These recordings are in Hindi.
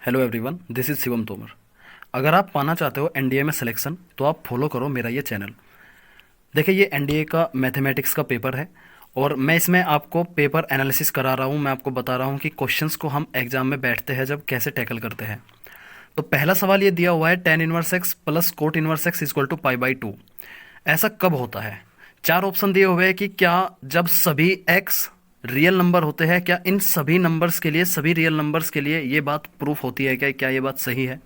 Hello everyone, this is Shivam Tomar. अगर आप पाना चाहते हो एनडीए में सिलेक्शन तो आप फॉलो करो मेरा ये चैनल। देखिए, ये एनडीए का मैथमेटिक्स का पेपर है और मैं इसमें आपको पेपर एनालिसिस करा रहा हूँ। मैं आपको बता रहा हूँ कि क्वेश्चंस को हम एग्जाम में बैठते हैं जब कैसे टैकल करते हैं। तो पहला सवाल ये दिया हुआ है, tan inverse x plus cot inverse x equal to pi by two. ऐसा कब होता है? चार ऑप्शन दिए हुए हैं कि क्या जब सभी एक्स रियल नंबर होते हैं, क्या इन सभी नंबर्स के लिए, सभी रियल नंबर्स के लिए ये बात प्रूफ होती है, क्या ये बात सही है?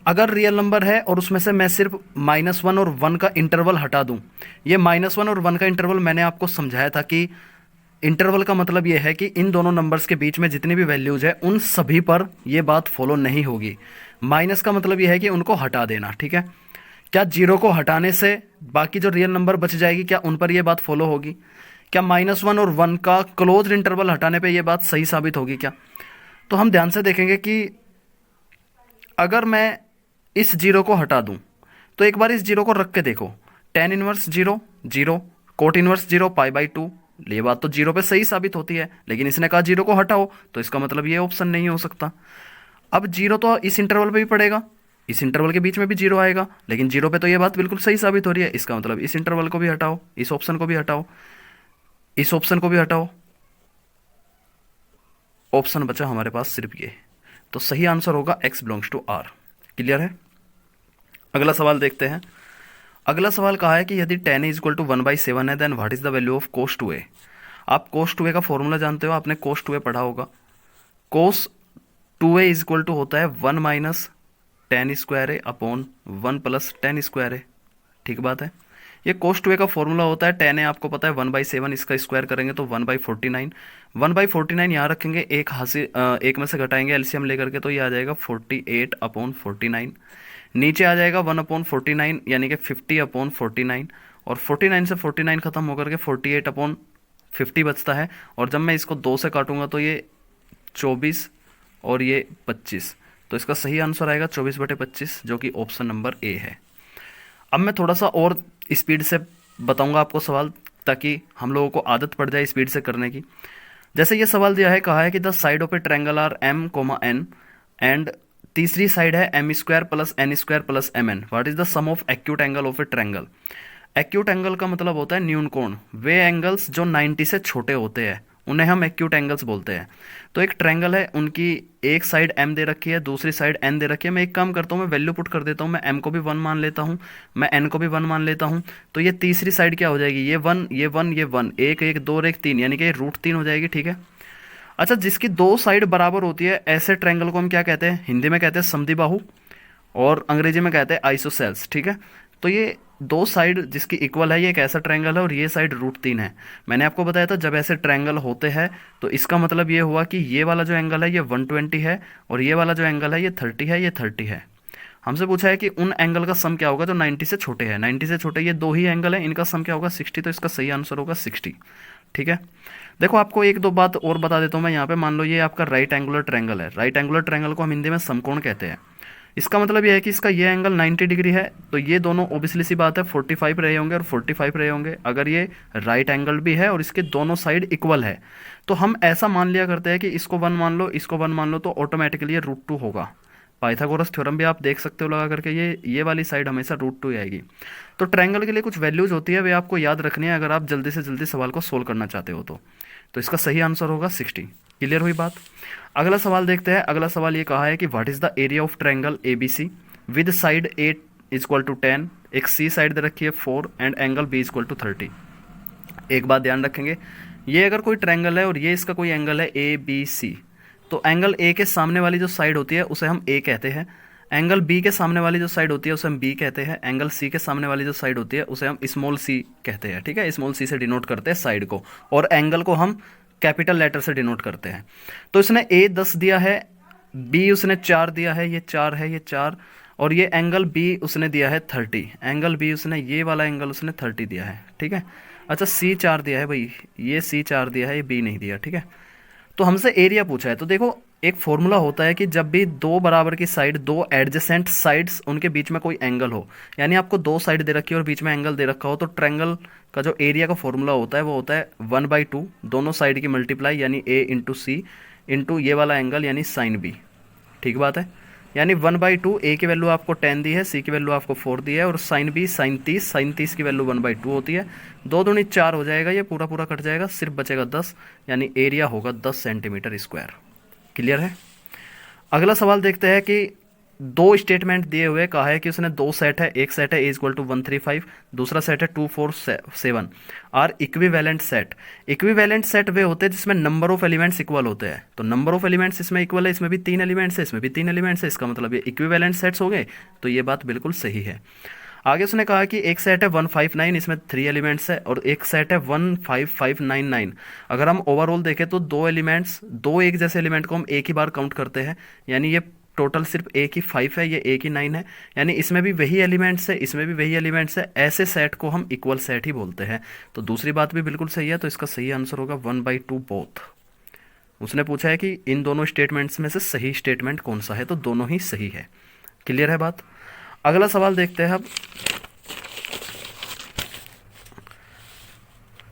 अगर रियल नंबर है और उसमें से मैं सिर्फ -1 और 1 का इंटरवल हटा दूं, ये -1 और 1 का इंटरवल मैंने आपको समझाया था कि इंटरवल का मतलब ये है कि इन दोनों नंबर्स के बीच में जितनी भी वैल्यूज है उन सभी पर ये बात फॉलो नहीं होगी। माइनस का मतलब ये है कि उनको हटा देना, ठीक है। क्या जीरो को हटाने से बाकी जो रियल नंबर बच जाएगी, क्या उन पर यह बात फॉलो होगी? क्या -1 और 1 का क्लोज इंटरवल हटाने पे ये बात सही साबित होगी क्या? तो हम ध्यान से देखेंगे कि अगर मैं इस जीरो को हटा दूं तो एक बार इस जीरो को रख के देखो, tan inverse zero zero, cot inverse zero, pi by to. ये बात तो जीरो पे सही साबित होती है, लेकिन इसने कहा जीरो को हटाओ, तो इसका मतलब ये ऑप्शन नहीं हो सकता। अब जीरो तो इस इंटरवल पे भी पड़ेगा, इस इंटरवल के बीच में भी जीरो आएगा, लेकिन जीरो पे तो ये बात बिल्कुल सही साबित हो रही है। इसका मतलब इस इंटरवल को भी हटाओ, इस ऑप्शन को भी हटाओ, इस ऑप्शन को भी हटाओ। ऑप्शन बचा हमारे पास सिर्फ ये। तो सही आंसर होगा x belongs to r। Clear है? अगला सवाल देखते हैं। अगला सवाल कहा है कि यदि tan इज इक्वल टू 1/7 है, then what is the value of cos 2a। आप cos 2a का फॉर्मूला जानते हो, आपने cos 2a पढ़ा होगा। cos 2a is equal to होता है 1 माइनस tan स्क्वायर ए अपॉन 1 प्लस tan स्क्वायर ए। ठीक बात है। ये cos 2a का फॉर्मूला होता है, tan a आपको पता है 1/7, इसका स्क्वायर करेंगे तो 1/49। 1/49 यहाँ रखेंगे, एक में से घटाएंगे एलसीएम लेकर के, तो ये आ जाएगा 48/49। नीचे आ जाएगा 1/49 यानी कि 50/49, और 49 से 49 खत्म होकर के 48/50 बचता है। और जब मैं इसको 2 से काटूंगा तो ये 24 और ये 25। तो इसका सही आंसर आएगा 24/25, जो कि ऑप्शन नंबर ए है। अब मैं थोड़ा सा और स्पीड से बताऊंगा आपको सवाल, ताकि हम लोगों को आदत पड़ जाए स्पीड से करने की। जैसे ये सवाल दिया है, कहा है कि the side of a triangle are m, n and तीसरी साइड है m square plus n square plus mn। What is the sum of acute angle of a triangle. Acute angle का मतलब होता है न्यून कोण। वे एंगल्स जो 90 से छोटे होते हैं उन्हें हम एक्यूट एंगल्स बोलते हैं। तो एक ट्रायंगल है, उनकी एक साइड m दे रखी है, दूसरी साइड n दे रखी है। मैं एक काम करता हूँ, मैं वैल्यू पुट कर देता हूँ। मैं m को भी 1 मान लेता हूँ, मैं n को भी 1 मान लेता हूँ। तो ये तीसरी साइड क्या हो जाएगी, ये 1 ये 1 ये 1, 1 1 2 और 1 3, यानी कि ये √3 हो जाएगी। ठीक है। अच्छा, जिसकी दो साइड बराबर होती है ऐसे ट्रायंगल को हम क्या कहते हैं? हिंदी में कहते हैं समद्विबाहु और अंग्रेजी में कहते हैं आइसोसेल्स। ठीक है। तो ये दो साइड जिसकी इक्वल है, ये एक ऐसा ट्रायंगल है और ये साइड √3 है। मैंने आपको बताया था जब ऐसे ट्रायंगल होते हैं तो इसका मतलब ये हुआ कि ये वाला जो एंगल है ये 120 है और ये वाला जो एंगल है ये 30 है, ये 30 है। हमसे पूछा है कि उन एंगल का सम क्या होगा जो 90 से छोटे हैं। 90 से छोटे ये दो ही एंगल है, इनका सम क्या होगा? 60। तो इसका सही आंसर होगा 60। ठीक है। देखो, आपको एक दो बात और बता देता हूँ मैं यहाँ पे। मान लो ये आपका राइट एंगुलर ट्रायंगल है। राइट एंगुलर ट्रायंगल को हम हिंदी में समकोण कहते हैं। इसका मतलब ये है कि इसका ये एंगल 90 डिग्री है, तो ये दोनों ओबियसली सी बात है 45 रहे होंगे और 45 रहे होंगे। अगर ये राइट एंगल भी है और इसके दोनों साइड इक्वल है तो हम ऐसा मान लिया करते हैं कि इसको 1 मान लो, इसको 1 मान लो, तो ऑटोमेटिकली ये √2 होगा। पाइथागोरस थ्योरम भी आप देख सकते हो लगा करके, ये वाली साइड हमेशा √2 ही आएगी। तो ट्रायंगल के लिए कुछ वैल्यूज होती है, वे आपको याद रखनी है अगर आप जल्दी से जल्दी सवाल को सोल्व करना चाहते हो तो इसका सही आंसर होगा 60। क्लियर हुई बात? अगला सवाल देखते हैं। अगला सवाल ये कहा है कि what is the area of triangle ABC with side A equal to 10, एक C साइड दे रखी है 4 and angle B equal to 30। एक बात ध्यान रखेंगे, ये अगर कोई ट्रायंगल है और ये इसका कोई एंगल है ABC, तो एंगल A के सामने वाली जो साइड होती है उसे हम A कहते हैं। एंगल B के सामने वाली जो साइड होती है उसे हम B कहते हैं। एंगल C के सामने वाली जो साइड होती है उसे हम स्मॉल c कहते हैं। ठीक है। स्मॉल c से डिनोट करते हैं साइड को, और एंगल को हम कैपिटल लेटर से डिनोट करते हैं। तो इसने A 10 दिया है, B उसने 4 दिया है, ये 4 है, ये 4, और ये एंगल B उसने दिया है 30। एंगल B उसने, ये वाला एंगल उसने 30 दिया है। ठीक है। अच्छा, C 4 दिया है भाई, ये C 4 दिया है, ये B नहीं दिया। ठीक है। तो हमसे एरिया पूछा है। तो देखो, एक फॉर्मूला होता है कि जब भी दो बराबर की साइड, दो एडजेसेंट साइड्स, उनके बीच में कोई एंगल हो, यानी आपको दो साइड दे रखी है और बीच में एंगल दे रखा हो, तो ट्रायंगल का जो एरिया का फॉर्मूला होता है वो होता है 1/2 दोनों साइड की मल्टीप्लाई, यानी A इंटू C इंटू ये वाला एंगल यानी साइन B। ठीक बात है। यानी 1/2, ए की वैल्यू आपको 10 दी है, सी की वैल्यू आपको 4 दी है, और साइन बी साइन 30 की वैल्यू 1/2 होती है। 2 दूनी 4 हो जाएगा, ये पूरा पूरा कट जाएगा, सिर्फ बचेगा 10, यानी एरिया होगा 10 सेंटीमीटर स्क्वायर। क्लियर है। अगला सवाल देखते हैं कि दो स्टेटमेंट दिए हुए, कहा है कि उसने दो सेट है, एक सेट है ए इक्वल टू 135, दूसरा सेट है 247 are equivalent set. Equivalent set वे होते हैं जिसमें नंबर ऑफ एलिमेंट्स इक्वल होते हैं। तो नंबर ऑफ एलिमेंट्स इसमें इक्वल है, इसमें भी 3 एलिमेंट्स है, इसमें भी 3 एलिमेंट्स है, इसका मतलब ये इक्विवेलेंट सेट्स हो गए। तो ये बात बिल्कुल सही है। आगे उसने कहा कि एक सेट है 159, इसमें 3 एलिमेंट्स है, और एक सेट है 15599। अगर हम ओवरऑल देखें तो दो एलिमेंट्स, दो एक जैसे एलिमेंट को हम एक ही बार काउंट करते हैं, यानी ये टोटल सिर्फ एक ही 5 है, ये एक ही 9 है, यानी इसमें भी वही एलिमेंट्स है, इसमें भी वही एलिमेंट्स है। ऐसे सेट को हम इक्वल सेट ही बोलते हैं। तो दूसरी बात भी बिल्कुल सही है, तो इसका सही आंसर होगा 1/2 बोथ। उसने पूछा है कि इन दोनों स्टेटमेंट्स में से सही स्टेटमेंट कौन सा है, तो दोनों ही सही है। क्लियर है बात। अगला सवाल देखते हैं अब।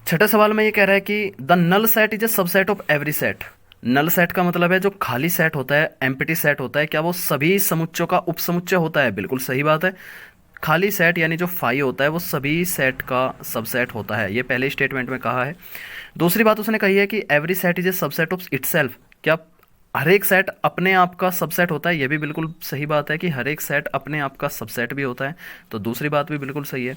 छठे सवाल में ये कह रहा है कि the null set is a subset of every set. Null set का मतलब है जो खाली सेट होता है, एम्प्टी सेट होता है, क्या वो सभी समुच्चयों का उपसमुच्चय होता है? बिल्कुल सही बात है। खाली सेट यानी जो फाई होता है वो सभी सेट का सबसेट होता है, ये पहले स्टेटमेंट में कहा है। दूसरी बात उसने कही है कि every set is a subset of itself. क्या हर एक सेट अपने आप का सबसेट होता है? ये भी बिल्कुल सही बात है कि हर एक सेट अपने आप का सबसेट भी होता है। तो दूसरी बात भी बिल्कुल सही है।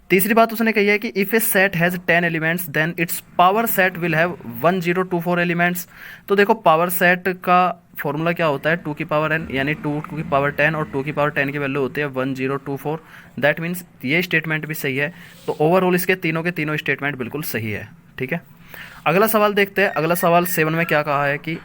तीसरी बात उसने कही है कि if a set has 10 elements then its power set will have 1024 elements. तो देखो पावर सेट का फॉर्मूला क्या होता है, 2 की पावर n, यानी 2 की पावर 10, और 2 की पावर 10 की वैल्यू होती है 1024। दैट मीन्स ये स्टेटमेंट भी सही है। तो ओवरऑल इसके तीनों के तीनों स्टेटमेंट बिल्कुल सही है। ठीक है। अगला सवाल देखते हैं। अगला सवाल 7 में क्या कहा है कि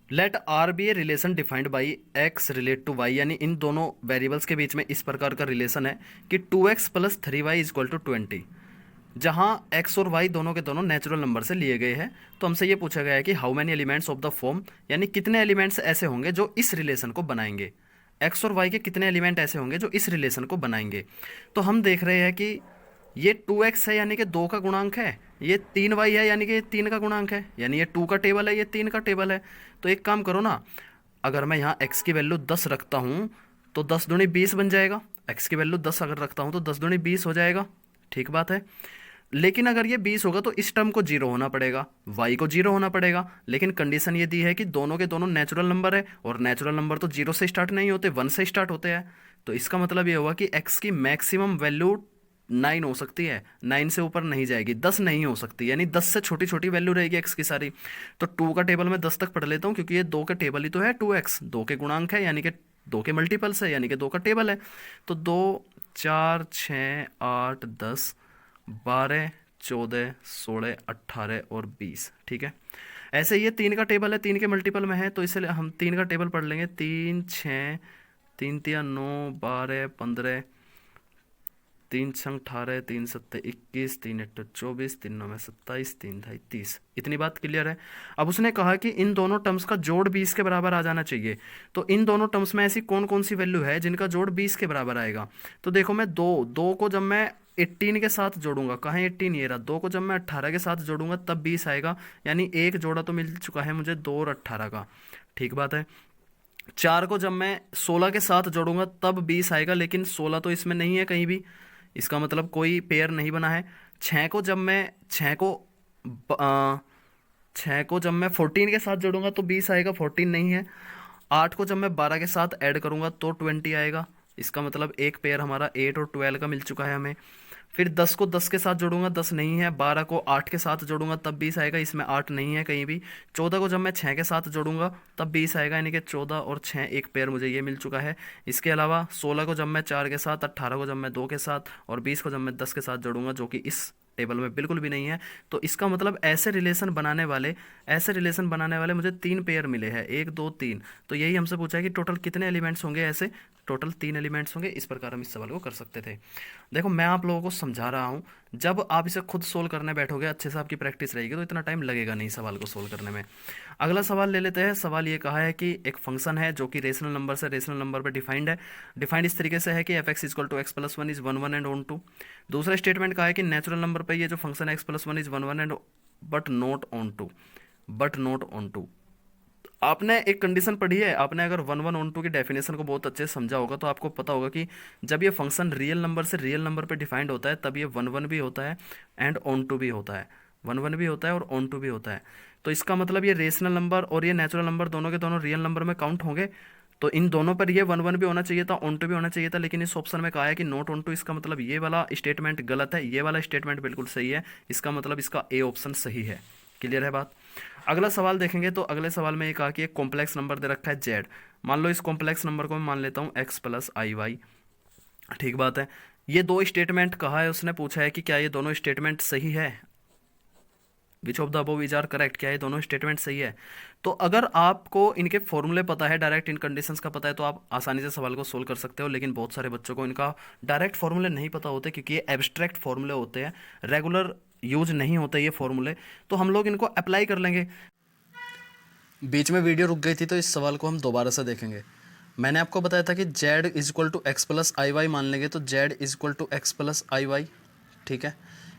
let R be a relation defined by x relate to y, यानी इन दोनों वेरिएबल्स के बीच में इस प्रकार का रिलेशन है कि 2x + 3y इक्वल टू 20, जहां x और y दोनों के दोनों नेचुरल नंबर से लिए गए हैं। तो हमसे ये पूछा गया है कि how many elements of the form, यानी कितने एलिमेंट्स ऐसे होंगे जो इस रिलेशन को बनाएंगे। x और y के कितने एलिमेंट ऐसे होंगे जो इस रिलेशन को बनाएंगे। तो हम देख रहे हैं कि ये 2x है यानी कि 2 का गुणांक है, ये 3y है यानी कि ये 3 का गुणांक है, यानी ये 2 का टेबल है, ये 3 का टेबल है। तो एक काम करो ना, अगर मैं यहाँ x की वैल्यू 10 रखता हूँ तो 10 दूनी 20 बन जाएगा। x की वैल्यू 10 अगर रखता हूँ तो 10 दूनी 20 हो जाएगा। ठीक बात है। लेकिन अगर ये 20 होगा तो इस टर्म को 0 होना पड़ेगा, y को 0 होना पड़ेगा। लेकिन कंडीशन ये दी है कि दोनों के दोनों नेचुरल नंबर है, और नेचुरल नंबर तो 0 से स्टार्ट नहीं होते, 1 से स्टार्ट होते हैं। तो इसका मतलब ये हुआ कि x की मैक्सिमम वैल्यू 9 हो सकती है, 9 से ऊपर नहीं जाएगी, 10 नहीं हो सकती, यानी 10 से छोटी छोटी वैल्यू रहेगी x की सारी। तो 2 का टेबल मैं 10 तक पढ़ लेता हूँ, क्योंकि ये 2 का टेबल ही तो है, 2x 2 के गुणांक है, यानी कि 2 के मल्टीपल्स है, यानी कि 2 का टेबल है। तो 2 4 6 8 10 12 14 16 18 और 20। ठीक है। ऐसे ये 3 का टेबल है, 3 के मल्टीपल में है, तो इसलिए हम 3 का टेबल पढ़ लेंगे। 3 6 3 3 9 12 15 3 6 18 3 7 21 3 8 24 3 9 27 3 ढाई 30। इतनी बात क्लियर है। अब उसने कहा कि इन दोनों टर्म्स का जोड़ 20 के बराबर आ जाना चाहिए। तो इन दोनों टर्म्स में ऐसी कौन कौन सी वैल्यू है जिनका जोड़ 20 के बराबर आएगा। तो देखो मैं दो को जब मैं 18 के साथ जोड़ूंगा, कहाँ 18, ये रहा, 2 को जब मैं 18 के साथ जोड़ूंगा तब 20 आएगा, यानी एक जोड़ा तो मिल चुका है मुझे 2 और 18 का। ठीक बात है। 4 को जब मैं 16 के साथ जोड़ूंगा तब 20 आएगा, लेकिन 16 तो इसमें नहीं है कहीं भी, इसका मतलब कोई पेयर नहीं बना है। 6 को जब मैं 14 के साथ जोड़ूंगा तो 20 आएगा, 14 नहीं है। 8 को जब मैं 12 के साथ ऐड करूंगा तो 20 आएगा, इसका मतलब एक पेयर हमारा 8 और 12 का मिल चुका है हमें। फिर 10 को 10 के साथ जोड़ूंगा, 10 नहीं है। 12 को 8 के साथ जोड़ूंगा तब 20 आएगा, इसमें 8 नहीं है कहीं भी। 14 को जब मैं 6 के साथ जोड़ूंगा तब 20 आएगा, यानी कि 14 और 6 एक पेयर मुझे ये मिल चुका है। इसके अलावा 16 को जब मैं 4 के साथ, 18 को जब मैं 2 के साथ, और 20 को जब मैं 10 के साथ जोड़ूंगा, जो कि इस टेबल में बिल्कुल भी नहीं है। तो इसका मतलब ऐसे रिलेशन बनाने वाले मुझे 3 पेयर मिले हैं, 1 2 3। तो यही हमसे पूछा है कि टोटल कितने एलिमेंट्स होंगे, ऐसे टोटल 3 एलिमेंट्स होंगे। इस प्रकार हम इस सवाल को कर सकते थे। देखो मैं आप लोगों को समझा रहा हूँ, जब आप इसे खुद सोल्व करने बैठोगे, अच्छे से आपकी प्रैक्टिस रहेगी, तो इतना टाइम लगेगा नहीं सवाल को सोल्व करने में। अगला सवाल ले लेते हैं। सवाल ये कहा है कि एक फंक्शन है जो कि रेशनल नंबर से रेशनल नंबर पर डिफाइंड है। डिफाइंड इस तरीके से है कि f(x = x + 1 = 1 1 एंड ऑन 2। दूसरा स्टेटमेंट कहा है कि नेचुरल नंबर पर ये जो फंक्शन है x + 1 = 1 1 and but not on 2। आपने एक कंडीशन पढ़ी है, आपने अगर वन वन ऑन टू की डेफिनेशन को बहुत अच्छे से समझा होगा तो आपको पता होगा कि जब ये फंक्शन रियल नंबर से रियल नंबर पे डिफाइंड होता है तब ये वन वन भी होता है एंड ऑन टू भी होता है, वन वन भी होता है और ऑन टू भी होता है। तो इसका मतलब ये रेशनल नंबर और ये नेचुरल नंबर दोनों के दोनों रियल नंबर में काउंट होंगे। तो इन दोनों पर ये वन वन भी होना चाहिए था, ऑन टू भी होना चाहिए था, लेकिन इस ऑप्शन में कहा है कि नॉट ऑन टू। इसका मतलब ये वाला स्टेटमेंट गलत है, ये वाला स्टेटमेंट बिल्कुल सही है। इसका मतलब इसका ए ऑप्शन सही है। क्लियर है बात। अगला सवाल देखेंगे तो अगले सवाल में ये कहा कि एक कॉम्प्लेक्स नंबर दे रखा है जेड। मान लो इस कॉम्प्लेक्स नंबर को मैं मान लेता हूँ एक्स प्लस आई वाई। ठीक बात है। ये दो स्टेटमेंट कहा है, उसने पूछा है कि क्या ये दोनों स्टेटमेंट सही है, which of the above is are correct, क्या ये दोनों स्टेटमेंट सही है। तो अगर आपको इनके फॉर्मूले पता है, डायरेक्ट इन कंडीशंस का पता है, तो आप आसानी से सवाल को सोल्व कर सकते हो। लेकिन बहुत सारे बच्चों को इनका डायरेक्ट फॉर्मूले नहीं पता होते, क्योंकि ये एब्स्ट्रैक्ट फॉर्मूले होते हैं, रेगुलर यूज नहीं होते ये फॉर्मूले। तो हम लोग इनको अप्लाई कर लेंगे। बीच में वीडियो रुक गई थी तो इस सवाल को हम दोबारा से देखेंगे। मैंने आपको बताया था कि z is equal to x plus i y मान लेंगे, तो z is equal to x plus i y. ठीक है।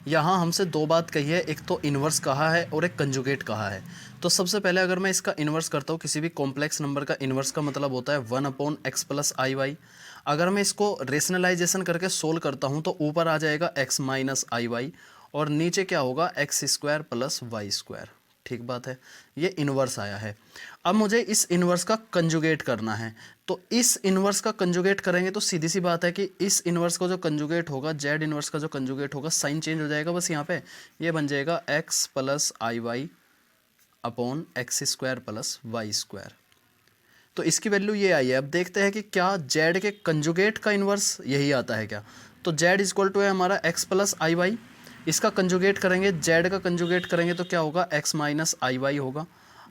यहाँ हमसे दो बात कही है, एक तो इन्वर्स कहा है और एक कंजुगेट कहा है। तो सबसे पहले अगर मैं इसका इन्वर्स करता हूँ, किसी भी कॉम्प्लेक्स नंबर का इन्वर्स का मतलब होता है one upon x plus i Y. अगर मैं इसको रेशनलाइजेशन करके सोल्व करता हूँ तो ऊपर आ जाएगा एक्स माइनस आई वाई और नीचे क्या होगा x square plus y square. ठीक बात है, ये इन्वर्स आया है। अब मुझे इस इन्वर्स का कंजुगेट करना है, तो इस इन्वर्स का कंजुगेट करेंगे तो सीधी सी बात है कि इस इन्वर्स का जो कंजुगेट होगा, जेड इन्वर्स का जो कंजुगेट होगा, साइन चेंज हो जाएगा बस यहाँ पे। ये बन जाएगा x plus i y upon x square plus y square. तो इसकी वैल्यू ये आई है। अब देखते हैं कि क्या जेड के कंजुगेट का इन्वर्स यही आता है क्या। तो जेड इक्वल टू है हमारा एक्स प्लस आई वाई, इसका कंजुगेट करेंगे, जेड का कंजुगेट करेंगे तो क्या होगा एक्स माइनस आई वाई होगा।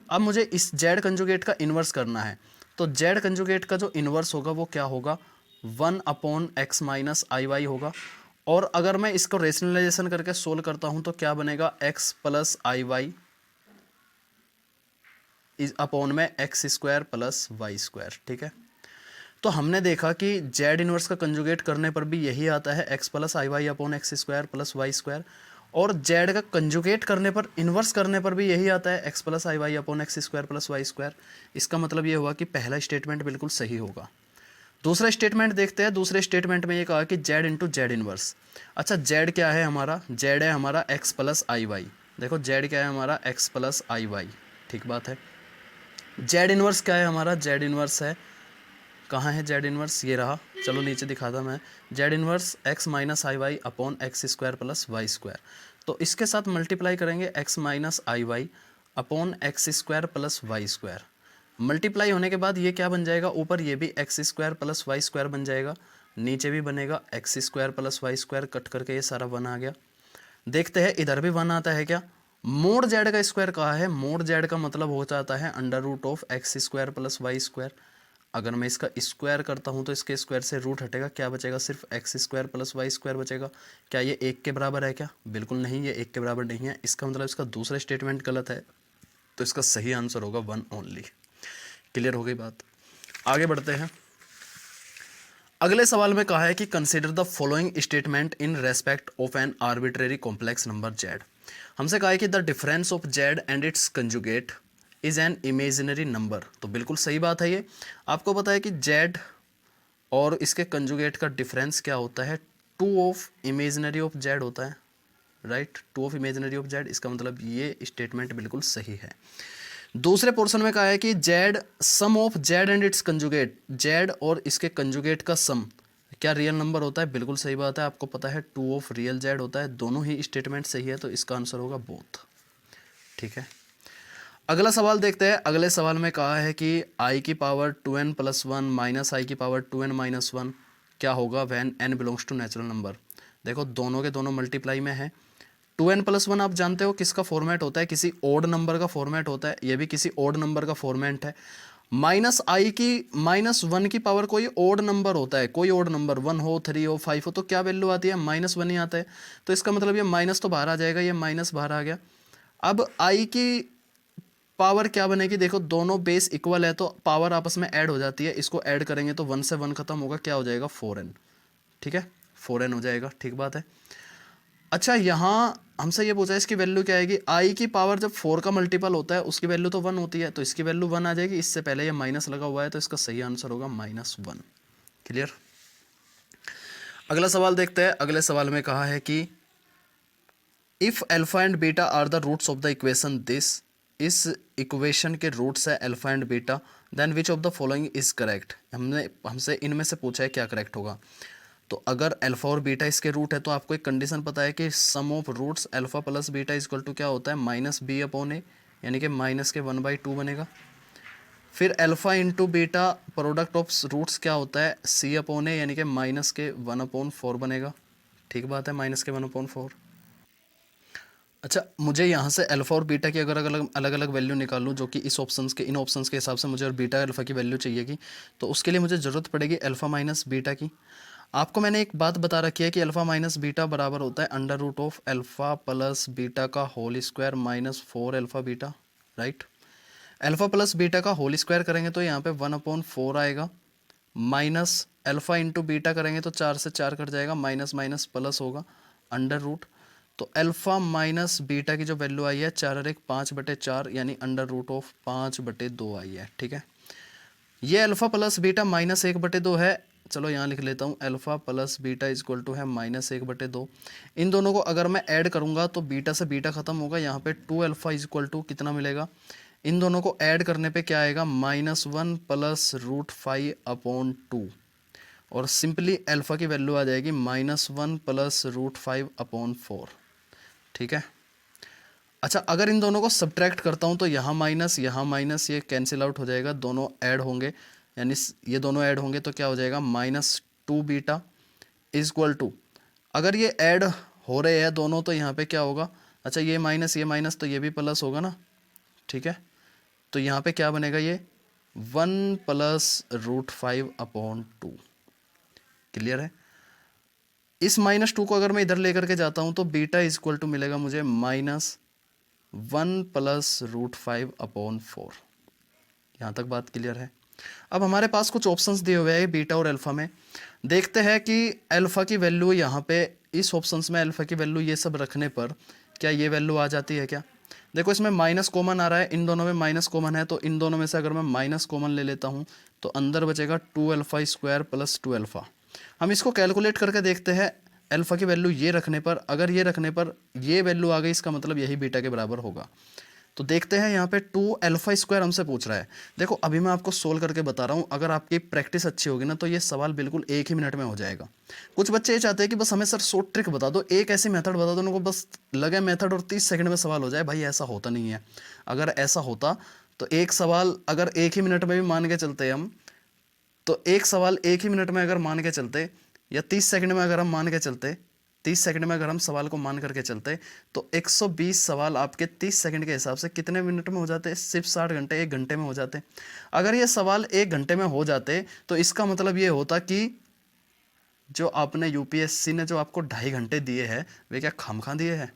अब मुझे इस जेड कंजुगेट का इन्वर्स करना है, तो जेड कंजुगेट का जो इन्वर्स होगा वो क्या होगा, one upon x minus i Y होगा। और अगर मैं इसको रेशनलाइजेशन करके सोल्व करता हूँ तो क्या बनेगा, एक्स प्लस आई वाई इस अपॉन में x square plus y square. ठीक है। तो हमने देखा कि जेड इनवर्स का कंजुगेट करने पर भी यही आता है x plus i y upon x square plus y square, और जेड का कंजुगेट करने पर, इन्वर्स करने पर भी यही आता है x plus i y upon x square plus y square. इसका मतलब ये हुआ कि पहला स्टेटमेंट बिल्कुल सही होगा। दूसरा स्टेटमेंट देखते हैं। दूसरे स्टेटमेंट में ये कहा कि जेड इंटू जेड इनवर्स। अच्छा, जेड क्या है हमारा, जेड है हमारा एक्स प्लस आई वाई। देखो जेड क्या है हमारा एक्स प्लस आई वाई। ठीक बात है। जेड इनवर्स क्या है हमारा, जेड इनवर्स है, कहाँ है जेड इनवर्स, ये रहा। चलो नीचे दिखाता मैं। Z inverse x minus i y upon x square plus y square. तो इसके साथ मल्टीप्लाई करेंगे x minus i y upon x square plus y square. Multiply होने के बाद ये क्या बन जाएगा, ऊपर ये भी x square plus y square बन जाएगा, नीचे भी बनेगा x square plus y square, cut करके ये सारा वन आ गया। देखते हैं इधर भी वन आता है क्या। मोड जेड का स्क्वायर कहा है, मोड जेड का मतलब हो जाता है under root of x square plus y square. अगर मैं इसका स्क्वायर करता हूं तो इसके स्क्वायर से रूट हटेगा, क्या बचेगा, सिर्फ x square plus y square बचेगा। क्या ये एक के बराबर है क्या, बिल्कुल नहीं, ये एक के बराबर नहीं है। इसका मतलब इसका दूसरा स्टेटमेंट गलत है, तो इसका सही आंसर होगा वन ओनली। क्लियर हो गई बात। आगे बढ़ते हैं। अगले सवाल में कहा है कि consider the following statement in respect of an arbitrary complex number Z. हमसे कहा है कि the difference of z and its conjugate is an imaginary number. तो बिल्कुल सही बात है ये। आपको पता है कि जेड और इसके कंजुगेट का डिफरेंस क्या होता है, two of imaginary of Z होता है, right, two of imaginary of Z. इसका मतलब ये स्टेटमेंट बिल्कुल सही है। दूसरे पोर्शन में कहा है कि z sum of z and its conjugate, z और इसके कंजुगेट का सम क्या रियल नंबर होता है, बिल्कुल सही बात है। आपको पता है टू ऑफ रियल जेड होता है। दोनों ही स्टेटमेंट सही है, तो इसका आंसर होगा बोथ। ठीक है। अगला सवाल देखते हैं। अगले सवाल में कहा है कि आई की power 2n plus one minus i की पावर 2n माइनस वन क्या होगा when n belongs to natural number. देखो दोनों के दोनों मल्टीप्लाई में है। 2n प्लस वन आप जानते हो किसका फॉर्मेट होता है, किसी ओड नंबर का फॉर्मेट होता है, ये भी किसी ओड नंबर का फॉर्मेट है। माइनस आई की माइनस वन की पावर कोई ओड नंबर होता है, कोई ओड नंबर 1 हो 3 हो 5 हो, तो क्या वैल्यू आती है, माइनस वन ही आता है। तो इसका मतलब ये माइनस तो बाहर आ जाएगा, ये माइनस बाहर आ गया। अब आई की पावर क्या बनेगी, देखो दोनों बेस इक्वल है तो पावर आपस में ऐड हो जाती है। इसको ऐड करेंगे तो 1 से 1 खत्म होगा, क्या हो जाएगा 4n। ठीक है, 4n हो जाएगा। ठीक बात है। अच्छा, यहाँ हमसे ये पूछा है इसकी वैल्यू क्या आएगी, आई की पावर जब 4 का मल्टीपल होता है उसकी वैल्यू तो 1 होती है, तो इसकी वैल्यू 1 आ जाएगी। इससे पहले ये माइनस लगा हुआ है तो इसका सही आंसर होगा -1। क्लियर। अगला सवाल देखते हैं। अगले सवाल में कहा है कि if alpha and beta are the roots of the equation this, इस इक्वेशन के रूट्स है alpha and beta, then which of the following is correct. हमसे इनमें से पूछा है क्या करेक्ट होगा। तो अगर अल्फा और बीटा इसके रूट है तो आपको एक कंडीशन पता है कि sum of roots alpha plus beta equal to क्या होता है, -b/a, यानी कि -1/2 बनेगा। फिर alpha into beta product of roots क्या होता है, c/a, यानी कि -1/4 बनेगा। ठीक बात है, -1/4। अच्छा, मुझे यहाँ से अल्फा और बीटा की अगर अलग अलग वैल्यू निकालूँ, जो कि इस ऑप्शंस के इन ऑप्शंस के हिसाब से मुझे और बीटा अल्फा की वैल्यू चाहिए की, तो उसके लिए मुझे ज़रूरत पड़ेगी अल्फा माइनस बीटा की। आपको मैंने एक बात बता रखी है कि अल्फा माइनस बीटा बराबर होता है √ऑफ अल्फा प्लस बीटा का whole square -4 alpha beta, right. Alpha plus beta का होल स्क्वायर करेंगे तो यहाँ पे 1/4 आएगा, माइनस अल्फा इंटू बीटा करेंगे तो 4 से 4 कट जाएगा, माइनस माइनस प्लस होगा √। तो अल्फा माइनस बीटा की जो वैल्यू आई है 4 और 1 5/4, यानी √ऑफ 5/2 आई है। ठीक है, ये अल्फा प्लस बीटा -1/2 है। चलो यहाँ लिख लेता हूँ, alpha plus beta equal to है -1/2। इन दोनों को अगर मैं ऐड करूँगा तो बीटा से बीटा खत्म होगा, यहाँ पे 2 अल्फा इक्वल टू कितना मिलेगा, इन दोनों को ऐड करने पे क्या आएगा, -1 प्लस √5/2, और सिंपली अल्फा की वैल्यू आ जाएगी -1 प्लस √5/4। ठीक है। अच्छा, अगर इन दोनों को सब्ट्रैक्ट करता हूँ तो यहाँ माइनस ये कैंसिल आउट हो जाएगा, दोनों ऐड होंगे, यानी ये दोनों ऐड होंगे तो क्या हो जाएगा, -2 बीटा इक्वल टू, अगर ये ऐड हो रहे हैं दोनों तो यहाँ पे क्या होगा, अच्छा ये माइनस तो ये भी प्लस होगा ना। ठीक है, तो यहाँ पे क्या बनेगा, ये 1 प्लस √5/2। क्लियर है। इस -2 को अगर मैं इधर लेकर के जाता हूँ तो बीटा इक्वल टू मिलेगा मुझे -1 प्लस √5/4। यहाँ तक बात क्लियर है। अब हमारे पास कुछ ऑप्शंस दिए हुए हैं बीटा और अल्फ़ा में। देखते हैं कि अल्फ़ा की वैल्यू यहाँ पे इस ऑप्शंस में अल्फ़ा की वैल्यू ये सब रखने पर क्या ये वैल्यू आ जाती है क्या। देखो, इसमें माइनस कॉमन आ रहा है, इन दोनों में माइनस कॉमन है, तो इन दोनों में से अगर मैं माइनस कॉमन ले लेता हूँ तो अंदर बचेगा 2 अल्फ़ा स्क्वायर प्लस 2 अल्फ़ा। हम इसको कैलकुलेट करके देखते हैं। अल्फ़ा की वैल्यू ये रखने पर, अगर ये रखने पर ये वैल्यू आ गई, इसका मतलब यही बीटा के बराबर होगा। तो देखते हैं, यहाँ पे 2 अल्फ़ा स्क्वायर हमसे पूछ रहा है। देखो, अभी मैं आपको सोल्व करके बता रहा हूँ, अगर आपकी प्रैक्टिस अच्छी होगी ना तो ये सवाल बिल्कुल 1 ही मिनट में हो जाएगा। कुछ बच्चे ये चाहते हैं कि बस हमें सर शॉर्ट ट्रिक बता दो, एक ऐसी मेथड बता दो उनको बस लगे मेथड और 30 सेकंड में सवाल हो जाए। भाई ऐसा होता नहीं है। अगर ऐसा होता तो एक सवाल अगर 1 ही मिनट में भी मान के चलते हम, तो एक सवाल 1 ही मिनट में अगर मान के चलते, या 30 सेकंड में अगर हम मान के चलते, 30 सेकंड में अगर हम सवाल को मान करके चलते तो 120 सवाल आपके 30 सेकंड के हिसाब से कितने मिनट में हो जाते, सिर्फ 60 घंटे, 1 घंटे में हो जाते। अगर ये सवाल 1 घंटे में हो जाते तो इसका मतलब ये होता कि जो आपने यूपीएससी ने जो आपको 2.5 घंटे दिए हैं वे क्या खामखा दिए हैं।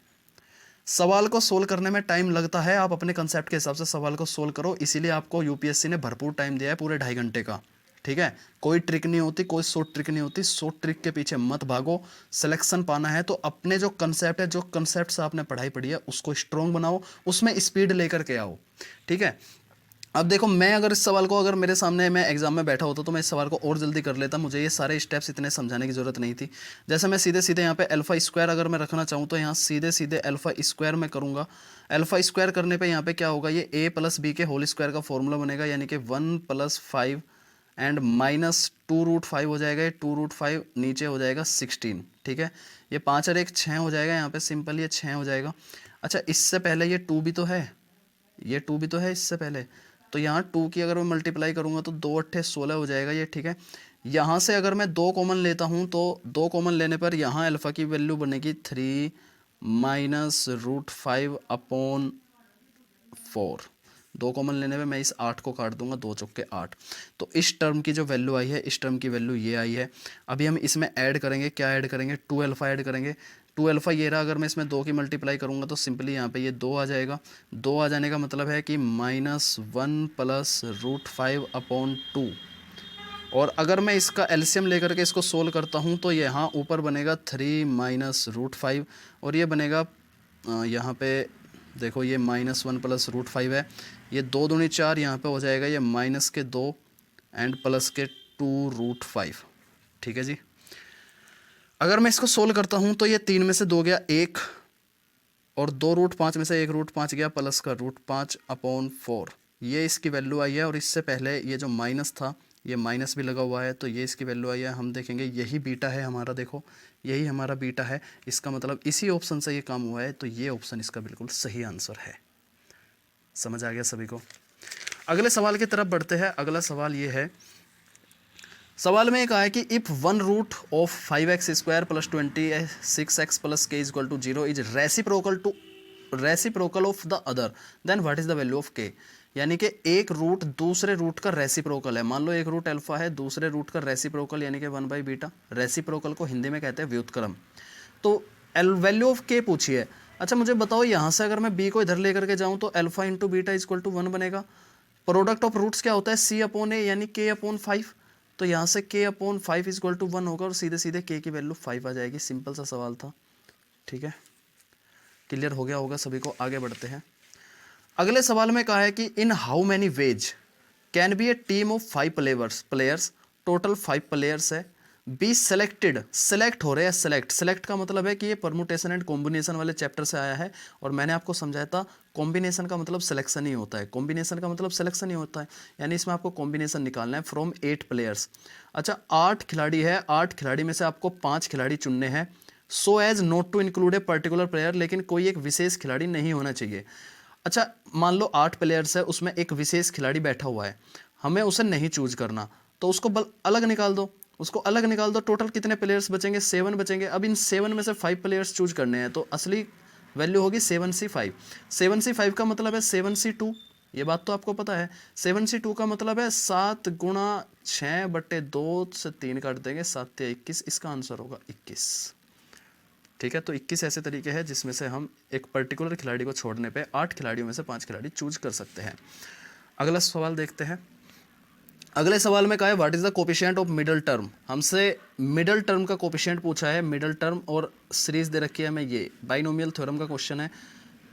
सवाल को सोल्व करने में टाइम लगता है, आप अपने कंसेप्ट के हिसाब से सवाल को सोल्व करो, इसीलिए आपको यूपीएससी ने भरपूर टाइम दिया है, पूरे 2.5 घंटे का। ठीक है, कोई ट्रिक नहीं होती, कोई शॉर्ट ट्रिक नहीं होती, शॉर्ट ट्रिक के पीछे मत भागो। सिलेक्शन पाना है तो अपने जो कंसेप्ट है, जो कंसेप्ट से आपने पढ़ाई पढ़ी है उसको स्ट्रॉन्ग बनाओ, उसमें स्पीड लेकर के आओ। ठीक है। अब देखो, मैं अगर इस सवाल को, अगर मेरे सामने मैं एग्जाम में बैठा होता तो मैं इस सवाल को और जल्दी कर लेता, मुझे ये सारे स्टेप्स इतने समझाने की जरूरत नहीं थी। जैसे मैं सीधे सीधे यहाँ पे अल्फा स्क्वायर अगर मैं रखना चाहूँ तो यहाँ सीधे सीधे अल्फा स्क्वायर में करूँगा। अल्फा स्क्वायर करने पे यहाँ पे क्या होगा, ये a प्लस बी के होल स्क्वायर का फॉर्मूला बनेगा, यानी कि 1 + 5 एंड -2√5 हो जाएगा, ये 2√5 नीचे हो जाएगा 16। ठीक है, ये 5 और 1 6 हो जाएगा, यहाँ पे सिंपल ये 6 हो जाएगा। अच्छा, इससे पहले ये 2 भी तो है, ये 2 भी तो है इससे पहले, तो यहाँ 2 की अगर मैं मल्टीप्लाई करूँगा तो 2 × 8 = 16 हो जाएगा ये। ठीक है, यहाँ से अगर मैं 2 कॉमन लेता हूँ तो 2 कॉमन लेने पर यहाँ अल्फ़ा की वैल्यू बनेगी 3 -√5/4। 2 कॉमन लेने पे मैं इस 8 को काट दूंगा, 2 चौके 8। तो इस टर्म की जो वैल्यू आई है, इस टर्म की वैल्यू ये आई है। अभी हम इसमें ऐड करेंगे, क्या ऐड करेंगे, 2 अल्फ़ा ऐड करेंगे। 2 अल्फ़ा ये रहा, अगर मैं इसमें 2 की मल्टीप्लाई करूंगा तो सिंपली यहाँ पे ये 2 आ जाएगा। 2 आ जाने का मतलब है कि -1 + √5/2 और अगर मैं इसका एलसीएम लेकर के इसको सोल्व करता हूँ तो यहाँ ऊपर बनेगा 3 माइनस रूट 5 और ये बनेगा यहाँ पे देखो ये -1 प्लस रूट 5 है, ये 2 दूनी 4 यहाँ पे हो जाएगा ये माइनस के 2 एंड प्लस के 2 रूट 5। ठीक है जी। अगर मैं इसको सोल्व करता हूँ तो ये 3 में से 2 गया 1 और 2 रूट 5 में से 1 रूट 5 गया प्लस का रूट 5 अपॉन 4, ये इसकी वैल्यू आई है। और इससे पहले ये जो माइनस था ये माइनस भी लगा हुआ है तो ये इसकी वैल्यू आई है। हम देखेंगे यही बीटा है हमारा, देखो यही हमारा बीटा है, इसका मतलब इसी ऑप्शन से ये काम हुआ है, तो ये ऑप्शन इसका बिल्कुल सही आंसर है। समझ आ गया सभी को। अगले सवाल की तरफ बढ़ते हैं। अगला सवाल ये है, सवाल में एक आया कि if 1 root of 5x square plus 26x plus k is equal to 0 is reciprocal of the other then what is the value of k। यानी कि एक रूट दूसरे रूट का रेसिप्रोकल है। मान लो एक रूट अल्फा है, दूसरे रूट का रेसिप्रोकल यानी कि 1/बीटा। रेसिप्रोकल को हिंदी में कहते हैं व्युत्क्रम। तो वैल्यू ऑफ k पूछी है। अच्छा मुझे बताओ यहाँ से अगर मैं b को इधर लेकर के जाऊँ तो alpha into beta is equal to 1 बनेगा। प्रोडक्ट ऑफ रूट्स क्या होता है, c अपॉन a यानी k अपॉन 5। तो यहाँ से k upon 5 is equal to 1 होगा और सीधे सीधे k की वैल्यू 5 आ जाएगी। सिंपल सा सवाल था। ठीक है, क्लियर हो गया होगा सभी को। आगे बढ़ते हैं। अगले सवाल में कहा है कि in how many ways can be A team of 5 players, total 5 players है, बी सेलेक्टेड, सेलेक्ट हो रहे हैं। सेलेक्ट का मतलब है कि ये परमुटेशन एंड कॉम्बिनेशन वाले चैप्टर से आया है और मैंने आपको समझाया था कॉम्बिनेशन का मतलब सिलेक्शन ही होता है, कॉम्बिनेशन का मतलब सिलेक्शन ही होता है, यानी इसमें आपको कॉम्बिनेशन निकालना है फ्रॉम 8 प्लेयर्स। अच्छा 8 खिलाड़ी है, 8 खिलाड़ी में से आपको 5 खिलाड़ी चुनने हैं, so as not to include a particular player, लेकिन कोई एक विशेष खिलाड़ी नहीं होना चाहिए। अच्छा मान लो 8 प्लेयर्स है, उसमें एक विशेष खिलाड़ी बैठा हुआ है, हमें उसे नहीं चूज करना, तो उसको अलग निकाल दो, उसको अलग निकाल दो। टोटल कितने प्लेयर्स बचेंगे, 7 बचेंगे। अब इन 7 में से 5 प्लेयर्स चूज करने हैं, तो असली वैल्यू होगी 7c5। 7c5 का मतलब है 7c2, ये बात तो आपको पता है। 7c2 का मतलब है 7 गुणा 6/2 से 3 काट देंगे, 7 या 21, इसका आंसर होगा 21। ठीक है, तो 21 ऐसे तरीके हैं जिसमें से हम एक पर्टिकुलर खिलाड़ी को छोड़ने पे 8 खिलाड़ियों में से 5 खिलाड़ी चूज कर सकते हैं। अगला सवाल देखते हैं। अगले सवाल में कहा है what is the coefficient of middle term. हमसे मिडल टर्म का कोफिशिएंट पूछा है, मिडल टर्म और सीरीज दे रखी है हमें, ये बाइनोमियल थ्योरम का क्वेश्चन है।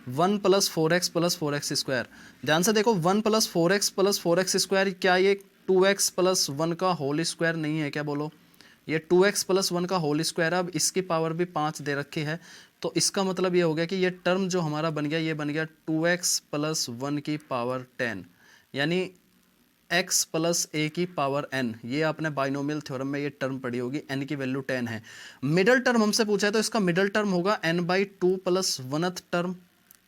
1 + 4x + 4x स्क्वायर, ध्यान से देखो 1 + 4x + 4x स्क्वायर, क्या ये 2x + 1 का होल स्क्वायर नहीं है क्या, बोलो। ये 2x + 1 का होल स्क्वायर है। अब इसकी पावर भी 5 दे रखी है, तो इसका मतलब ये हो गया कि ये टर्म जो हमारा बन गया, ये बन गया 2x + 1 की पावर 10, यानी x + a की पावर n। ये आपने बाइनोमियल थ्योरम में ये टर्म पढ़ी होगी, n की वैल्यू 10 है। मिडल टर्म हमसे पूछा है तो इसका मिडल टर्म होगा n/2 + 1th टर्म,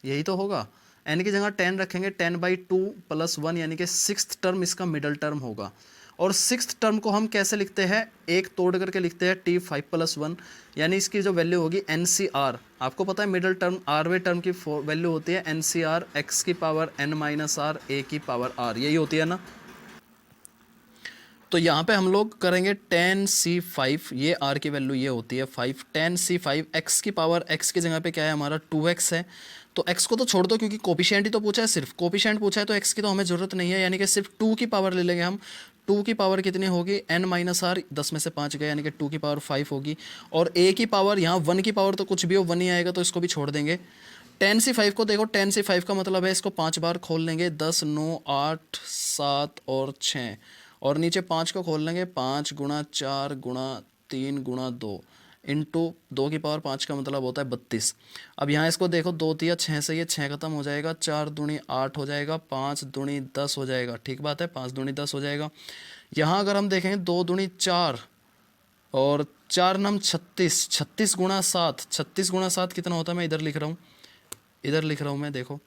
यही तो होगा। n की जगह 10 रखेंगे, 10/2 + 1 यानी कि 6th टर्म इसका मिडल टर्म होगा। और 6th टर्म को हम कैसे लिखते हैं, एक तोड़ करके लिखते हैं t5 + 1, यानी इसकी जो वैल्यू होगी NCR। आपको पता है मिडल टर्म आरवे टर्म की वैल्यू होती है NCR, x की पावर n - r, a की पावर r, यही होती है ना। तो यहाँ पे हम लोग करेंगे 10c5, ये r की वैल्यू ये होती है 5, 10c5, x की पावर, x की जगह पे क्या है हमारा 2x है, तो x को तो छोड़ दो क्योंकि कोफिशिएंट ही तो पूछा है, सिर्फ कोफिशिएंट पूछा है तो x की तो हमें ज़रूरत नहीं है, यानी कि सिर्फ 2 की पावर ले लेंगे हम। 2 की पावर कितनी होगी, n - r, 10 में से 5 गए यानी कि 2 की पावर 5 होगी। और a की पावर, यहाँ 1 की पावर तो कुछ भी हो 1 ही आएगा, तो इसको भी छोड़ देंगे। 10c5 को देखो, 10c5 का मतलब है इसको 5 बार खोल लेंगे, 10, 9, 8, 7 और 6, और नीचे 5 को खोल लेंगे, 5 × 4 × 3 × 2 इंटू 2 की पावर 5 का मतलब होता है 32। अब यहाँ इसको देखो, 2 × 6 से ये 6 खत्म हो जाएगा, 4 दूनी 8 हो जाएगा, 5 दूनी 10 हो जाएगा, ठीक बात है, 5 दूनी 10 हो जाएगा। यहाँ अगर हम देखेंगे 2 दूनी 4 और 4 नम 36, 36 × 7, 36 × 7 कितना होता है, मैं इधर लिख रहा हूँ, इधर लिख रहा हूँ मैं, देखो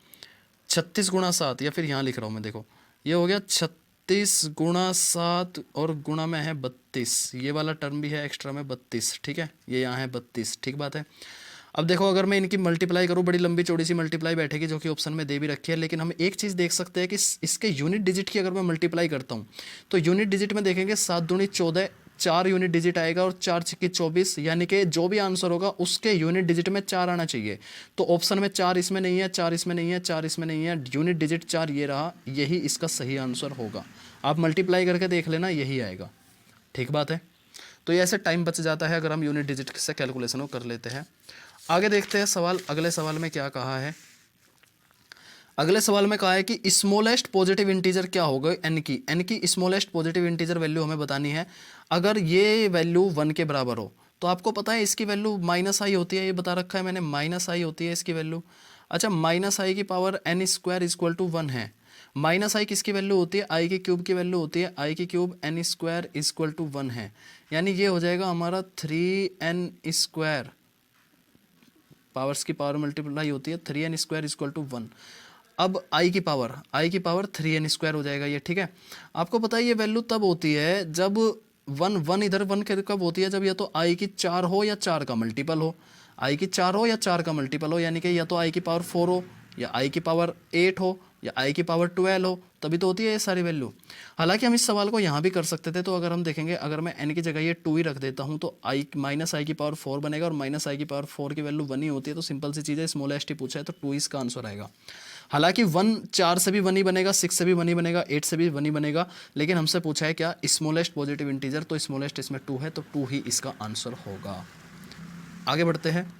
36 × 7, या फिर यहाँ लिख रहा हूँ मैं, देखो ये हो गया 36 × 7 और गुणा में है 32, ये वाला टर्म भी है एक्स्ट्रा में 32, ठीक है, ये यहाँ है 32, ठीक बात है। अब देखो अगर मैं इनकी मल्टीप्लाई करूँ, बड़ी लंबी चौड़ी सी मल्टीप्लाई बैठेगी जो कि ऑप्शन में दे भी रखी है, लेकिन हम एक चीज़ देख सकते हैं कि इसके यूनिट डिजिट की अगर मैं मल्टीप्लाई करता हूँ तो यूनिट डिजिट में देखेंगे 7 दूनी 14, 4 यूनिट डिजिट आएगा और 4 छिक्की 24, यानी कि जो भी आंसर होगा उसके यूनिट डिजिट में 4 आना चाहिए। तो ऑप्शन में 4 इसमें नहीं है, 4 इसमें नहीं है, 4 इसमें नहीं है, यूनिट डिजिट 4 ये रहा, यही इसका सही आंसर होगा। आप मल्टीप्लाई करके देख लेना, यही आएगा। ठीक बात है। तो ये ऐसे टाइम बच जाता है अगर हम यूनिट डिजिट से कैलकुलेशन को कर लेते हैं। आगे देखते हैं सवाल, अगले सवाल में क्या कहा है। अगले सवाल में कहा है कि स्मॉलेस्ट पॉजिटिव इंटीजर क्या होगा एन की स्मॉलेस्ट पॉजिटिव इंटीजर वैल्यू हमें बतानी है। अगर ये वैल्यू 1 के बराबर हो तो आपको पता है इसकी वैल्यू माइनस आई होती है, ये बता रखा है मैंने, माइनस आई होती है इसकी वैल्यू। अच्छा, माइनस आई की power n square equal to 1 है। माइनस आई किसकी वैल्यू होती है, आई के क्यूब की वैल्यू होती है, आई की cube n square equal to 1 है, यानी ये हो जाएगा हमारा 3n स्क्वायर, पावर्स की पावर मल्टीप्लाई होती है, 3n स्क्वायर इक्वल टू 1। अब आई की पावर 3n स्क्वायर हो जाएगा ये, ठीक है। आपको पता है ये वैल्यू तब होती है जब वन इधर वन के कब होती है, जब या तो आई की 4 हो या 4 का मल्टीपल हो, आई की 4 हो या 4 का मल्टीपल हो, यानी कि या तो आई की पावर 4 हो या आई की पावर 8 हो या आई की पावर 12 हो, तभी तो होती है ये सारी वैल्यू। हालांकि हम इस सवाल को यहाँ भी कर सकते थे, तो अगर हम देखेंगे, अगर मैं n की जगह ये 2 ही रख देता हूँ तो आई माइनस आई की पावर 4 बनेगा, और माइनस आई की पावर 4 की वैल्यू 1 ही होती है, तो सिंपल सी चीज़ है, स्मॉलेस्ट ही पूछा है तो 2 इसका आंसर आएगा। हालांकि 1 4 से भी 1 ही बनेगा, 6 से भी 1 ही बनेगा, 8 से भी 1 ही बनेगा, लेकिन हमसे पूछा है क्या, स्मॉलेस्ट पॉजिटिव इंटीजर, तो स्मॉलेस्ट इसमें 2 है, तो 2 ही इसका आंसर होगा। आगे बढ़ते हैं।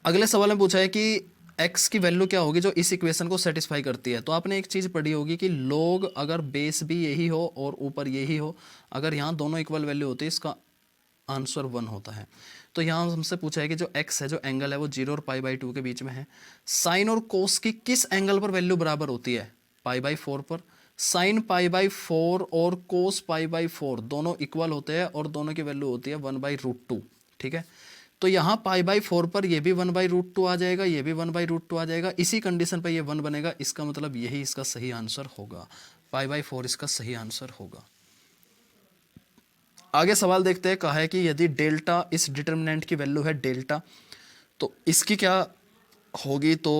अगले सवाल में पूछा है कि x की वैल्यू क्या होगी जो इस इक्वेशन को सेटिस्फाई करती है। तो आपने एक चीज़ पढ़ी होगी कि log अगर बेस भी यही हो और ऊपर यही हो, अगर यहाँ दोनों इक्वल वैल्यू होती है, इसका आंसर 1 होता है। तो यहाँ हमसे पूछा है कि जो x है, जो एंगल है वो 0 और π/2 के बीच में है। साइन और कोस की किस एंगल पर वैल्यू बराबर होती है, π/4 पर। साइन π/4 और कोस π/4 दोनों इक्वल होते हैं और दोनों की वैल्यू होती है 1/√2, ठीक है। तो यहाँ π/4 पर ये भी 1/√2 आ जाएगा, ये भी 1/√2 आ जाएगा, इसी कंडीशन पर ये 1 बनेगा, इसका मतलब यही इसका सही आंसर होगा, π/4 इसका सही आंसर होगा। आगे सवाल देखते हैं, कहा है कि यदि डेल्टा इस डिटर्मिनेंट की वैल्यू है डेल्टा, तो इसकी क्या होगी। तो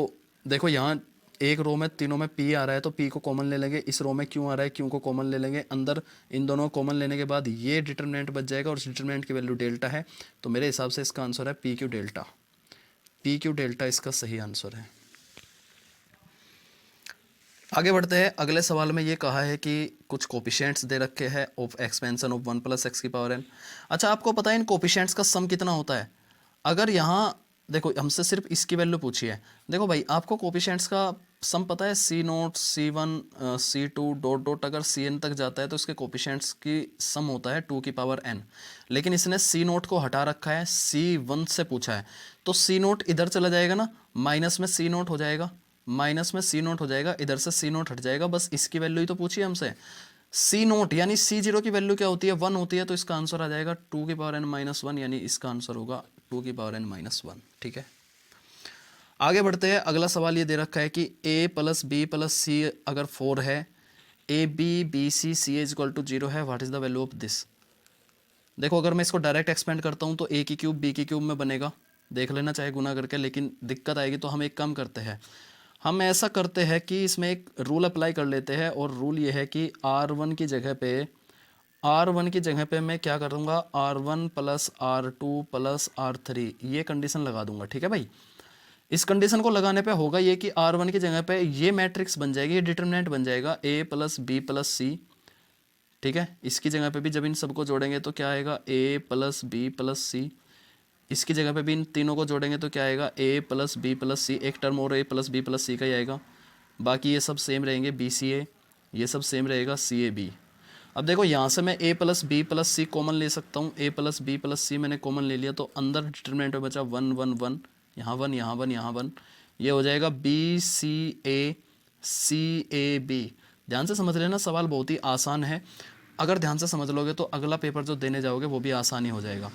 देखो यहाँ एक रो में तीनों में P आ रहा है तो P को कॉमन ले लेंगे, इस रो में Q आ रहा है, Q को कॉमन ले लेंगे, अंदर इन दोनों को कॉमन लेने के बाद ये डिटर्मिनेंट बच जाएगा और इस डिटर्मिनेंट की वैल्यू डेल्टा है, तो मेरे हिसाब से इसका आंसर है PQ डेल्टा। PQ डेल्टा इसका सही आंसर है। आगे बढ़ते हैं। अगले सवाल में ये कहा है कि कुछ कोफिशिएंट्स दे रखे हैं ऑफ एक्सपेंशन ऑफ 1 + x की पावर n। अच्छा, आपको पता है इन कोफिशिएंट्स का सम कितना होता है। अगर यहाँ देखो हमसे सिर्फ इसकी वैल्यू पूछी है, देखो भाई आपको कोफिशिएंट्स का सम पता है, C0 C1 C2 dot dot, अगर Cn तक जाता है तो इसके कोफिशिएंट्स की सम होता है 2 की पावर n। लेकिन इसने C0 को हटा रखा है, C1 से पूछा है, तो C0 इधर चला जाएगा ना, माइनस में C0 हो जाएगा, माइनस में C0 हो जाएगा, इधर से C0 हट जाएगा, बस इसकी वैल्यू ही तो पूछी है हमसे। C0 यानी C0 की वैल्यू क्या होती है, 1 होती है, तो इसका आंसर आ जाएगा 2 की पावर n - 1, यानी इसका आंसर होगा 2 की पावर n - 1, ठीक है। आगे बढ़ते हैं। अगला सवाल ये दे रखा है कि a + b + c अगर 4 है, AB BC CA = 0 है, what is the value of this. देखो अगर मैं इसको डायरेक्ट एक्सपेंड करता हूँ तो a की क्यूब b की क्यूब में बनेगा, देख लेना चाहे गुना करके, लेकिन दिक्कत आएगी तो हम एक काम करते हैं, हम ऐसा करते हैं कि इसमें एक रूल अप्लाई कर लेते हैं, और रूल ये है कि R1 की जगह पे मैं क्या करूँगा, R1 + R2 + R3 ये कंडीशन लगा दूंगा, ठीक है भाई। इस कंडीशन को लगाने पे होगा ये कि R1 की जगह पे ये मैट्रिक्स बन जाएगी, ये डिटर्मिनेंट बन जाएगा A + B + C, ठीक है। इसकी जगह पे भी जब इन सबको जोड़ेंगे तो क्या आएगा, A + B + C। इसकी जगह पे भी इन तीनों को जोड़ेंगे तो क्या आएगा, A + B + C, एक टर्म और A + B + C का ही आएगा, बाकी ये सब सेम रहेंगे, BCA ये सब सेम रहेगा, CAB। अब देखो यहाँ से मैं A + B + C कॉमन ले सकता हूँ, A + B + C मैंने कॉमन ले लिया, तो अंदर डिटरमिनेंट में बचा 1 1 1, यहाँ 1 यहाँ 1 यहाँ 1, ये हो जाएगा BCA CAB। ध्यान से समझ लेना, सवाल बहुत ही आसान है, अगर ध्यान से समझ लोगे तो अगला पेपर जो देने जाओगे वो भी आसानी हो जाएगा।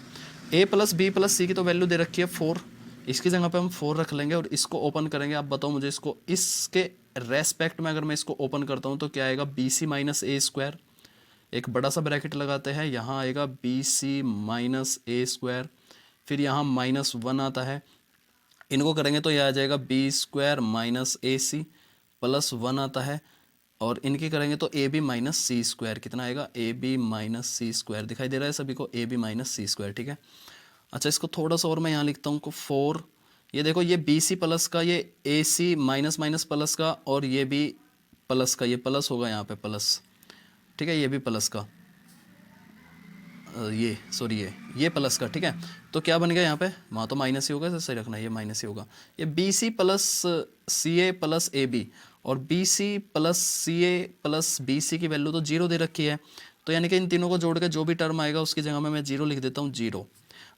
A + B + C की तो वैल्यू दे रखी है 4, इसकी जगह पे हम 4 रख लेंगे और इसको ओपन करेंगे। आप बताओ मुझे इसको, इसके रेस्पेक्ट में अगर मैं इसको ओपन करता हूँ तो क्या आएगा, BC - A², एक बड़ा सा ब्रैकेट लगाते हैं, यहाँ आएगा BC - A², फिर यहाँ -1 आता है, इनको करेंगे तो यह आ जाएगा B² - AC +1 आता है, और इनकी करेंगे तो AB - C², कितना आएगा, AB - C², दिखाई दे रहा है सभी को, AB - C², ठीक है। अच्छा, इसको थोड़ा सा और मैं यहाँ लिखता हूँ को 4, ये देखो ये BC प्लस का, ये AC माइनस प्लस का, और ये भी प्लस का, ये प्लस होगा यहाँ पे प्लस, ठीक है, ये भी प्लस का, ये सॉरी ये प्लस का, ठीक है। तो क्या बन गया यहाँ पे, वहाँ तो माइनस ही होगा, इसे सही रखना, ये माइनस ही होगा। ये b c plus c a plus a b और b c plus c a plus b c की वैल्यू तो जीरो दे रखी है, तो यानी कि इन तीनों को जोड़ के जो भी टर्म आएगा उसकी जगह में मैं जीरो लिख देता हूँ, जीरो।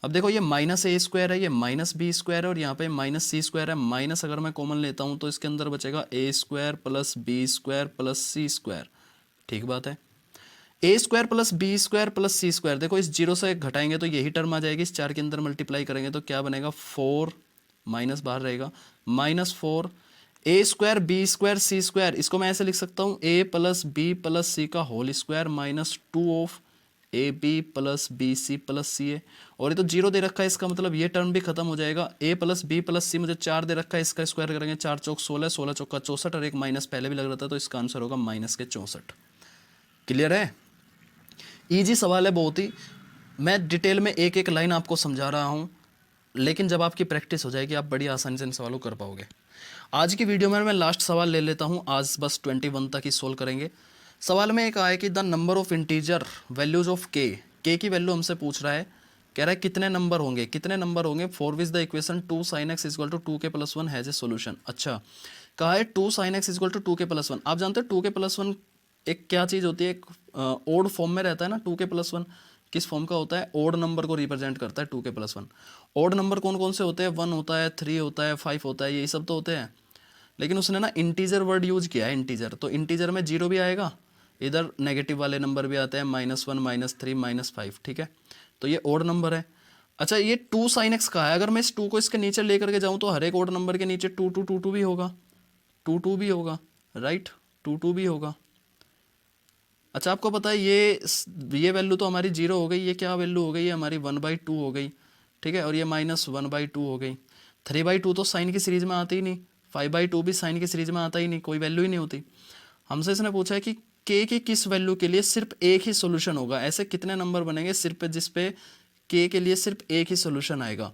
अब देखो ये माइनस ए स्क्वायर है, ये माइनस बी स्क्वायर है और यहाँ पे माइनस सी स्क्वायर है। माइनस अगर मैं कॉमन लेता हूँ तो इसके अंदर बचेगा a square plus b square plus c square, ठीक बात है। A square plus b square plus c square, देखो इस जीरो से घटाएंगे तो यही टर्म आ जाएगी, इस चार के अंदर मल्टीप्लाई करेंगे तो क्या बनेगा, फोर, माइनस बाहर रहेगा, minus four a square b square c square, इसको मैं ऐसे लिख सकता हूँ a plus b plus c का whole square minus two of a b plus b c plus c a. और ये तो जीरो दे रखा है, इसका मतलब ये टर्म भी खत्म हो जाएगा। ए प्लस बी प्लस सी मुझे चार दे रखा है, इसका स्क्वायर करेंगे, चार चौक 16, 16 चौका 64 और एक माइनस पहले भी लग रहा था, तो इसका आंसर होगा माइनस के 64। क्लियर है, इजी सवाल है बहुत ही। मैं डिटेल में एक एक लाइन आपको समझा रहा हूँ, लेकिन जब आपकी प्रैक्टिस हो जाएगी आप बड़ी आसानी से इन सवालों कर पाओगे। आज की वीडियो में मैं लास्ट सवाल ले लेता हूँ, आज बस 21 तक ही सोल्व करेंगे। सवाल में एक आया कि the number of integer values of के की वैल्यू हमसे पूछ रहा है, कह रहा है कितने नंबर होंगे, कितने नंबर होंगे for which the equation 2 sin x equal to 2k plus 1 has a solution. अच्छा, कहा है 2 sin x equal to 2k plus 1। आप जानते हो 2k प्लस 1 एक क्या चीज़ होती है, एक ओड फॉर्म में रहता है ना। 2k प्लस 1 किस फॉर्म का होता है, ओड नंबर को रिप्रेजेंट करता है 2k प्लस 1। ओड नंबर कौन कौन से होते हैं, 1 होता है, 3 होता है, 5 होता है, यही सब तो होते हैं। लेकिन उसने ना इंटीजर वर्ड यूज किया है, इंटीजर, तो इंटीजर में जीरो भी आएगा, इधर नेगेटिव वाले नंबर भी आते हैं, -1 -3 -5, ठीक है। तो ये ओड नंबर है। अच्छा, ये 2 sin x का है, अगर मैं इस 2 को इसके नीचे लेकर के जाऊं तो हर एक ओड नंबर के नीचे 2 2 2 2 भी होगा, 2 2 भी होगा, राइट, 2 2 भी होगा। अच्छा, आपको पता है ये वैल्यू तो हमारी जीरो हो गई, ये क्या वैल्यू हो गई, ये हमारी 1/2 हो गई, ठीक है। और ये -1/2 हो गई। 3/2 तो साइन की सीरीज में आती ही नहीं, 5/2 भी साइन की सीरीज में आता ही नहीं, कोई वैल्यू ही नहीं होती। हमसे इसने पूछा है कि के की किस वैल्यू के लिए सिर्फ एक ही सोल्यूशन होगा, ऐसे कितने नंबर बनेंगे सिर्फ जिस पे के के लिए सिर्फ एक ही सोल्यूशन आएगा।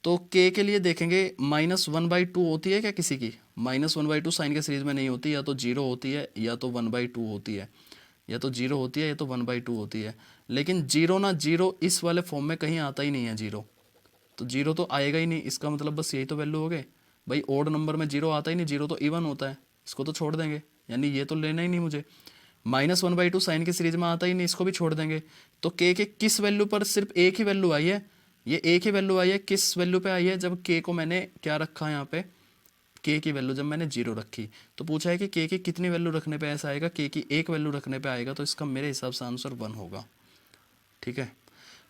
तो के के लिए देखेंगे, -1/2 होती है क्या किसी की, -1/2 साइन के सीरीज में नहीं होती, या तो जीरो होती है या तो 1/2 होती है, या तो जीरो होती है या तो 1/2 होती है। लेकिन जीरो ना जीरो इस वाले फॉर्म में कहीं आता ही नहीं है जीरो, तो जीरो तो आएगा ही नहीं, इसका मतलब बस यही तो वैल्यू हो गए भाई। ओड नंबर में जीरो आता ही नहीं, जीरो तो इवन होता है, इसको तो छोड़ देंगे, यानी ये तो लेना ही नहीं मुझे। -1/2 साइन की सीरीज में आता ही नहीं, इसको भी छोड़ देंगे। तो के किस वैल्यू पर सिर्फ एक ही वैल्यू आई है, ये एक ही वैल्यू आई है, किस वैल्यू पे आई है, जब के को मैंने क्या रखा है यहाँ पे, के की वैल्यू जब मैंने जीरो रखी। तो पूछा है कि के की कितनी वैल्यू रखने पे ऐसा आएगा, के की एक वैल्यू रखने पे आएगा, तो इसका मेरे हिसाब से आंसर 1 होगा, ठीक है।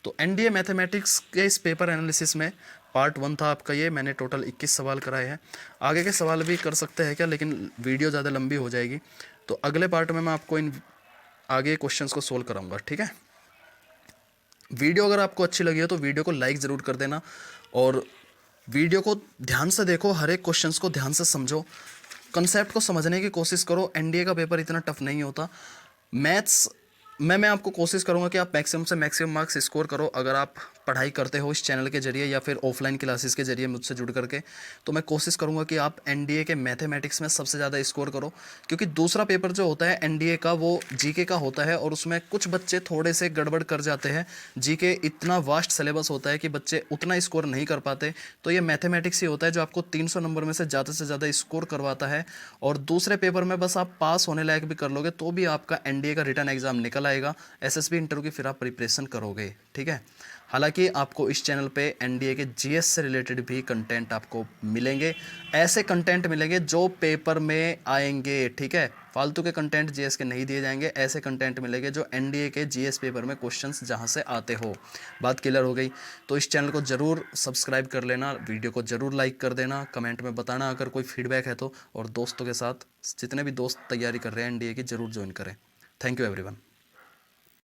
तो एनडीए मैथमेटिक्स के इस पेपर एनालिसिस में पार्ट 1 था आपका ये, मैंने टोटल 21 सवाल कराए हैं। आगे के सवाल भी कर सकते हैं क्या, लेकिन वीडियो ज़्यादा लंबी हो जाएगी, तो अगले पार्ट में मैं आपको इन आगे क्वेश्चंस को सोल्व कराऊंगा, ठीक है। वीडियो अगर आपको अच्छी लगी हो तो वीडियो को लाइक ज़रूर कर देना, और वीडियो को ध्यान से देखो, हर एक क्वेश्चंस को ध्यान से समझो, कंसेप्ट को समझने की कोशिश करो। एनडीए का पेपर इतना टफ नहीं होता। मैथ्स मैं आपको कोशिश करूंगा कि आप मैक्सिमम से मैक्सिमम मार्क्स स्कोर करो। अगर आप पढ़ाई करते हो इस चैनल के जरिए या फिर ऑफलाइन क्लासेस के जरिए मुझसे जुड़ करके, तो मैं कोशिश करूंगा कि आप एनडीए के मैथमेटिक्स में सबसे ज़्यादा स्कोर करो, क्योंकि दूसरा पेपर जो होता है एनडीए का वो जीके का होता है, और उसमें कुछ बच्चे थोड़े से गड़बड़ कर जाते हैं। जीके इतना वास्ट सिलेबस होता है कि बच्चे उतना स्कोर नहीं कर पाते। तो ये मैथमेटिक्स ही होता है जो आपको 300 नंबर में से ज़्यादा स्कोर करवाता है, और दूसरे पेपर में बस आप पास होने लायक भी कर लोगे तो भी आपका एनडीए का रिटर्न एग्जाम निकल आएगा, एसएसबी इंटरव्यू की फिर आप प्रिपरेशन करोगे, ठीक है। हालांकि आपको इस चैनल पे एनडीए के जीएस से रिलेटेड भी कंटेंट आपको मिलेंगे, ऐसे कंटेंट मिलेंगे जो पेपर में आएंगे, ठीक है। फालतू के कंटेंट जीएस के नहीं दिए जाएंगे, ऐसे कंटेंट मिलेंगे जो एनडीए के जीएस पेपर में क्वेश्चंस जहां से आते हो। बात क्लियर हो गई। तो इस चैनल को ज़रूर सब्सक्राइब कर लेना, वीडियो को ज़रूर लाइक कर देना, कमेंट में बताना अगर कोई फीडबैक है तो, और दोस्तों के साथ, जितने भी दोस्त तैयारी कर रहे हैं एनडीए की, ज़रूर ज्वाइन करें। Thank you everyone.